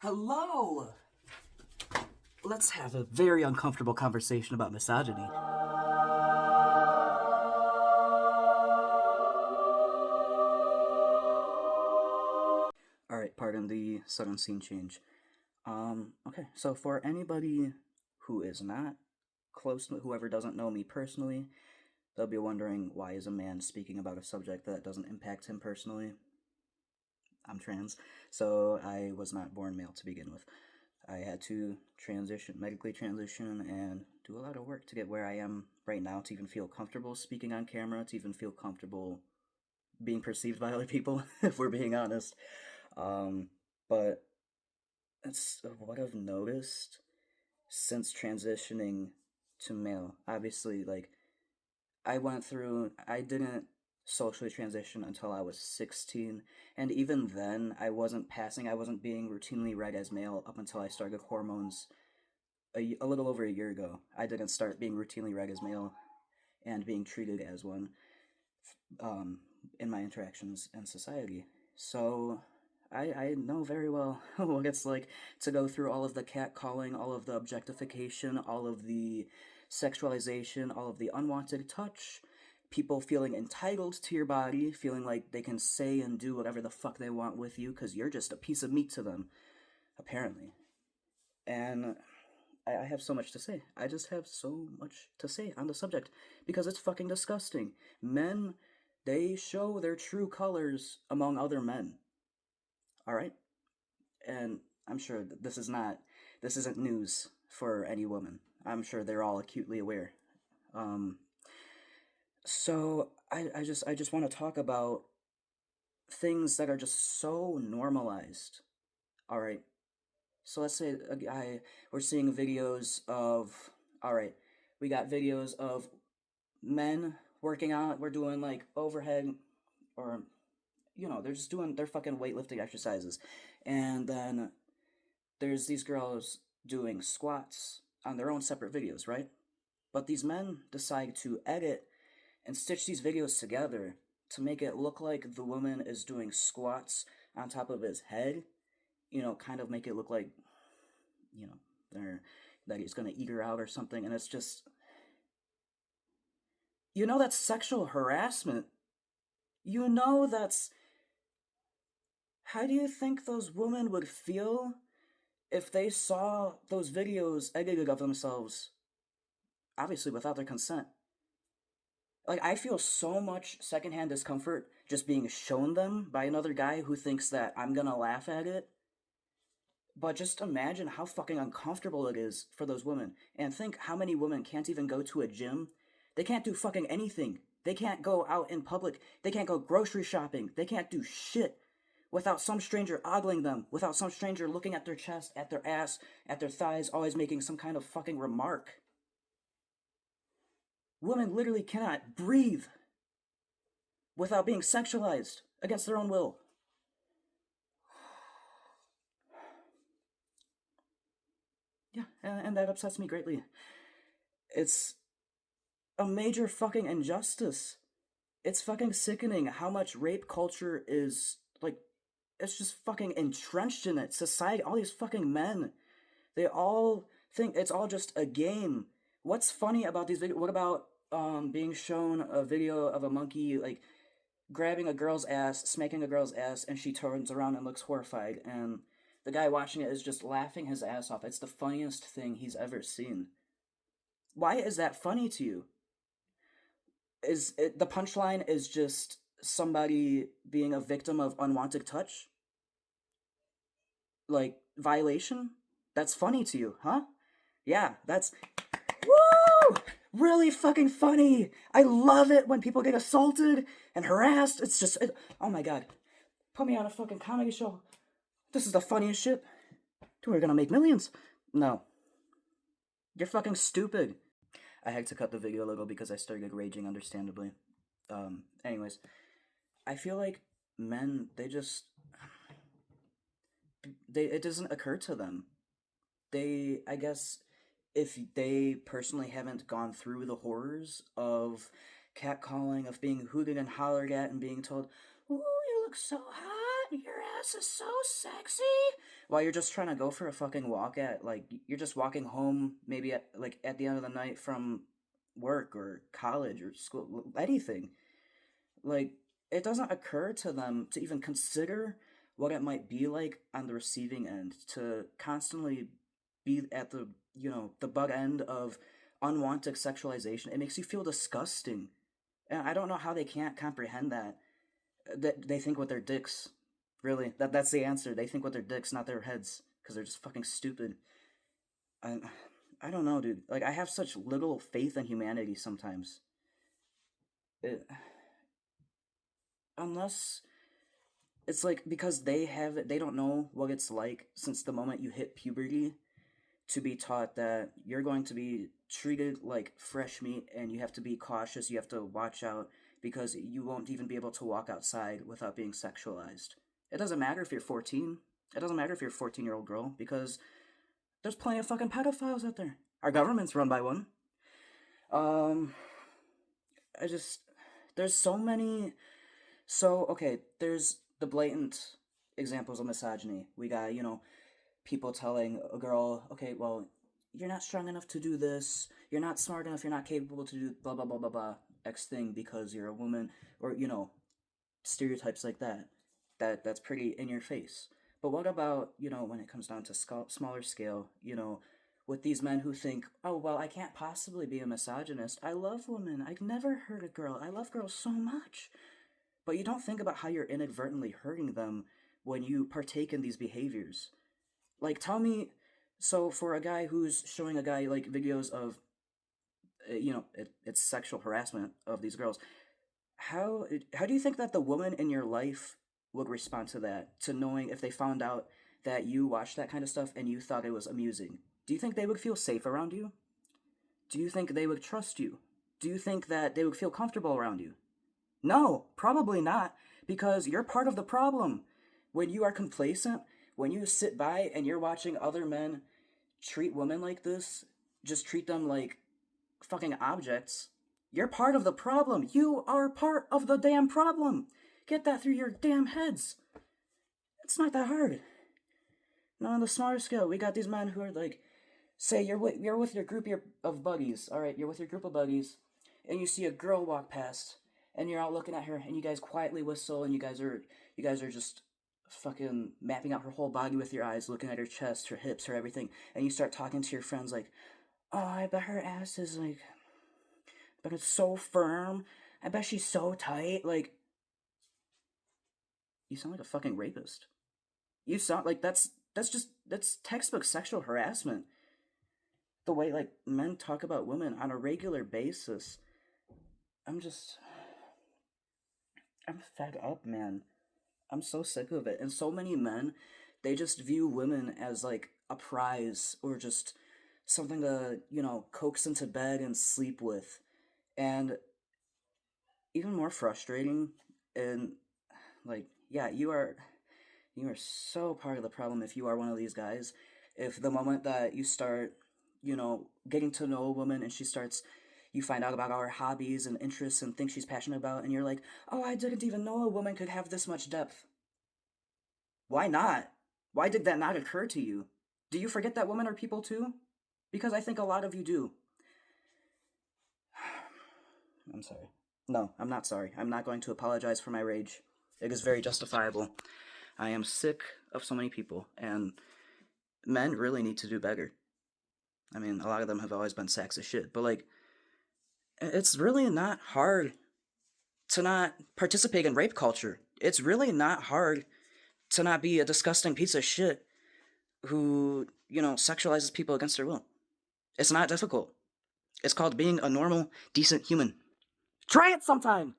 Hello! Let's have a very uncomfortable conversation about misogyny. Alright, pardon the sudden scene change. Okay, so for anybody who is not close to whoever doesn't know me personally, they'll be wondering, why is a man speaking about a subject that doesn't impact him personally? I'm trans, so I was not born male to begin with. I had to medically transition, and do a lot of work to get where I am right now, to even feel comfortable speaking on camera, to even feel comfortable being perceived by other people, if we're being honest. But it's what I've noticed since transitioning to male. Obviously, like, I didn't socially transition until I was 16, and even then, I wasn't being routinely read as male up until I started hormones a little over a year ago. I didn't start being routinely read as male and being treated as one um, in my interactions in society. So I know very well what it's like to go through all of the catcalling, all of the objectification, all of the sexualization, all of the unwanted touch, people feeling entitled to your body, feeling like they can say and do whatever the fuck they want with you because you're just a piece of meat to them, apparently. And I have so much to say. I just have so much to say on the subject because it's fucking disgusting. Men, they show their true colors among other men. All right? And I'm sure that this isn't news for any woman. I'm sure they're all acutely aware. Um, so I just want to talk about things that are just so normalized. All right. So let's say a guy, we're seeing videos of, all right, we got videos of men working out. We're doing like overhead, or, they're just doing their fucking weightlifting exercises. And then there's these girls doing squats on their own separate videos, right? But these men decide to edit and stitch these videos together to make it look like the woman is doing squats on top of his head, kind of make it look like, you know, they're that he's gonna eat her out or something, and it's just, that's sexual harassment. That's how do you think those women would feel if they saw those videos edited of themselves, obviously without their consent? Like, I feel so much secondhand discomfort just being shown them by another guy who thinks that I'm gonna laugh at it. But just imagine how fucking uncomfortable it is for those women. And think how many women can't even go to a gym. They can't do fucking anything. They can't go out in public. They can't go grocery shopping. They can't do shit without some stranger ogling them, without some stranger looking at their chest, at their ass, at their thighs, always making some kind of fucking remark. Women literally cannot breathe without being sexualized against their own will. Yeah, and that upsets me greatly. It's a major fucking injustice. It's fucking sickening how much rape culture is, like, it's just fucking entrenched in it. Society, all these fucking men, they all think it's all just a game. What's funny about these videos? What about being shown a video of a monkey, like, grabbing a girl's ass, smacking a girl's ass, and she turns around and looks horrified, and the guy watching it is just laughing his ass off. It's the funniest thing he's ever seen. Why is that funny to you? Is it the punchline is just somebody being a victim of unwanted touch? Like, violation? That's funny to you, huh? Yeah, that's woo! Really fucking funny. I love it when people get assaulted and harassed. Oh my god. Put me on a fucking comedy show. This is the funniest shit. We're gonna make millions. No. You're fucking stupid. I had to cut the video a little because I started raging, understandably. Anyways, I feel like men, it doesn't occur to them. I guess, if they personally haven't gone through the horrors of catcalling, of being hooted and hollered at and being told, "Ooh, you look so hot," Your ass is so sexy. While you're just trying to go for a fucking walk at, like, you're just walking home, maybe at, like, at the end of the night from work or college or school, anything. Like, it doesn't occur to them to even consider what it might be like on the receiving end, to constantly be at the, the butt end of unwanted sexualization. It makes you feel disgusting. And I don't know how they can't comprehend that. That they think with their dicks. Really, that's the answer. They think with their dicks, not their heads, because they're just fucking stupid. I, I don't know, dude. Like, I have such little faith in humanity sometimes. It, unless it's like because they don't know what it's like since the moment you hit puberty to be taught that you're going to be treated like fresh meat and you have to be cautious, you have to watch out because you won't even be able to walk outside without being sexualized. It doesn't matter if you're 14. It doesn't matter if you're a 14-year-old girl because there's plenty of fucking pedophiles out there. Our government's run by one. Um, I just there's so many. So okay, there's the blatant examples of misogyny. We got people telling a girl, okay, well, you're not strong enough to do this. You're not smart enough. You're not capable to do blah blah blah blah blah X thing because you're a woman, or stereotypes like that. That's pretty in your face. But what about when it comes down to smaller scale? With these men who think, oh well, I can't possibly be a misogynist. I love women. I've never hurt a girl. I love girls so much. But you don't think about how you're inadvertently hurting them when you partake in these behaviors. Like, tell me, so for a guy who's showing a guy like videos of, it's sexual harassment of these girls. How do you think that the woman in your life would respond to that? To knowing if they found out that you watched that kind of stuff and you thought it was amusing? Do you think they would feel safe around you? Do you think they would trust you? Do you think that they would feel comfortable around you? No, probably not, because you're part of the problem. When you are complacent, when you sit by and you're watching other men treat women like this, just treat them like fucking objects, you're part of the problem. You are part of the damn problem. Get that through your damn heads. It's not that hard. Now, on the smaller scale, we got these men who are like, say you're with your group of buddies, all right, you're with your group of buddies, and you see a girl walk past, and you're all looking at her, and you guys quietly whistle, and you guys are just fucking mapping out her whole body with your eyes, looking at her chest, her hips, her everything, and you start talking to your friends like, oh, I bet her ass is like, but it's so firm. I bet she's so tight. Like, you sound like a fucking rapist. You sound like that's textbook sexual harassment. The way like men talk about women on a regular basis. I'm fed up, man. I'm so sick of it. And so many men, they just view women as like a prize or just something to, coax into bed and sleep with. And even more frustrating, and like, yeah, you are so part of the problem if you are one of these guys. If the moment that you start, getting to know a woman and you find out about our hobbies and interests and things she's passionate about, and you're like, oh, I didn't even know a woman could have this much depth. Why not? Why did that not occur to you? Do you forget that women are people too? Because I think a lot of you do. I'm sorry. No, I'm not sorry. I'm not going to apologize for my rage. It is very justifiable. I am sick of so many people, and men really need to do better. I mean, a lot of them have always been sacks of shit, but like, it's really not hard to not participate in rape culture. It's really not hard to not be a disgusting piece of shit who, sexualizes people against their will. It's not difficult. It's called being a normal, decent human. Try it sometime!